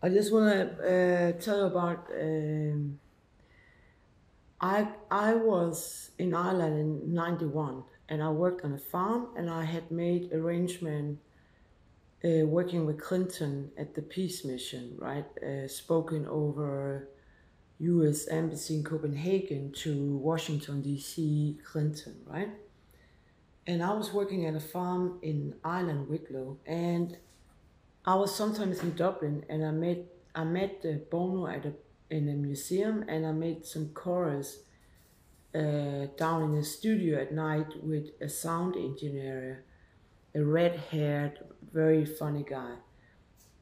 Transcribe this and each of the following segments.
I just want to tell you about. I was in Ireland in '91, and I worked on a farm, and I had made arrangement working with Clinton at the peace mission, right? Spoken over U.S. Embassy in Copenhagen to Washington D.C. Clinton, right? And I was working at a farm in Ireland, Wicklow, and I was sometimes in Dublin, and I met Bono in a museum, and I made some chorus down in the studio at night with a sound engineer, a red-haired, very funny guy.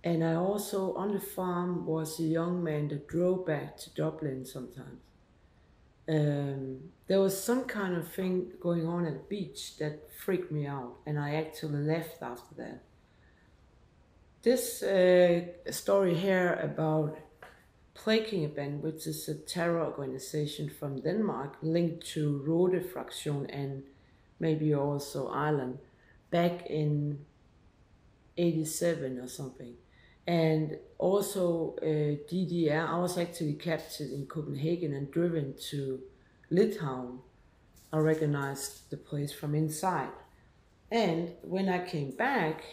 And I also on the farm was a young man that drove back to Dublin sometimes. There was some kind of thing going on at the beach that freaked me out, and I actually left after that. This story here about Plaking Band, which is a terror organization from Denmark linked to Rode Fraction and maybe also Ireland back in 87 or something. And also DDR, I was actually captured in Copenhagen and driven to Litauen. I recognized the place from inside. And when I came back,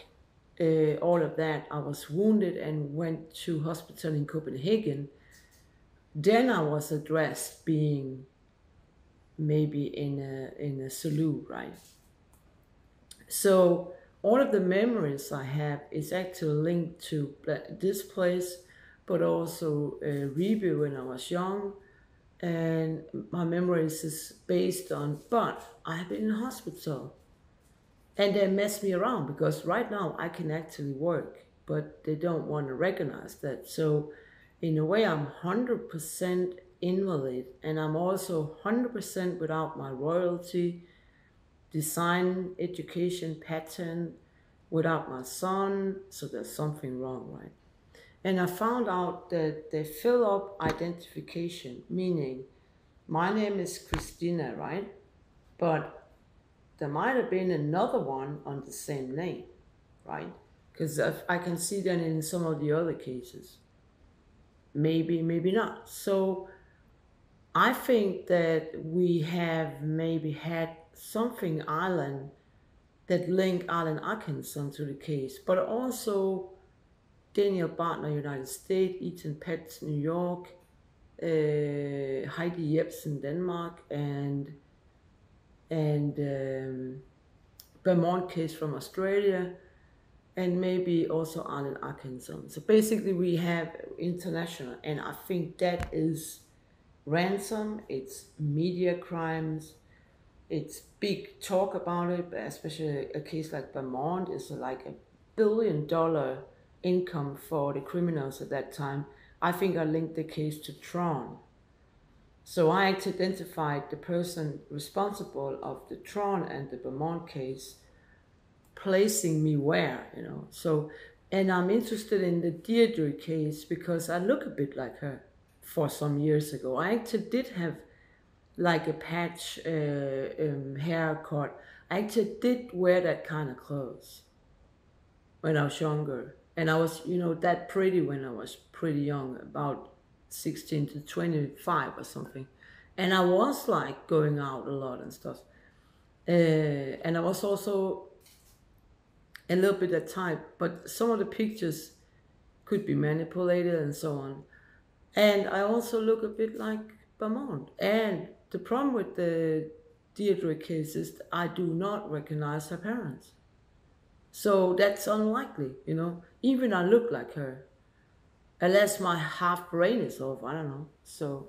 all of that, I was wounded and went to hospital in Copenhagen. Then I was addressed being maybe in a saloon, right? So all of the memories I have is actually linked to this place, but also Ribe when I was young, and my memories is based on. But I have been in hospital, and they mess me around because right now I can actually work, but they don't want to recognize that. So, in a way, I'm 100% invalid, and I'm also 100% without my royalty, design, education pattern, without my son. So, there's something wrong, right? And I found out that they fill up identification, meaning my name is Christina, right? But there might have been another one on the same name, right? Because I can see that in some of the other cases. Maybe, maybe not. So I think that we have maybe had something Ireland that link Arlene Atkinson to the case, but also Daniel Bartner, United States, Ethan Petts, New York, Heidi Jebsen, Denmark, and Vermont case from Australia, and maybe also Arlen Atkinson. So basically, we have international, and I think that is ransom, it's media crimes, it's big talk about it, but especially a case like Vermont is like $1 billion income for the criminals at that time. I think I linked the case to Tron. So I identified the person responsible of the Tron and the Vermont case, placing me where. So, and I'm interested in the Deirdre case because I look a bit like her for some years ago. I actually did have like a patch haircut. I actually did wear that kind of clothes when I was younger. And I was, that pretty when I was pretty young, about 16 to 25 or something. And I was like going out a lot and stuff. And I was also a little bit that type, but some of the pictures could be manipulated and so on. And I also look a bit like Beaumont. And the problem with the Deirdre case is I do not recognize her parents. So that's unlikely. Even I look like her. Unless my half brain is off, I don't know. So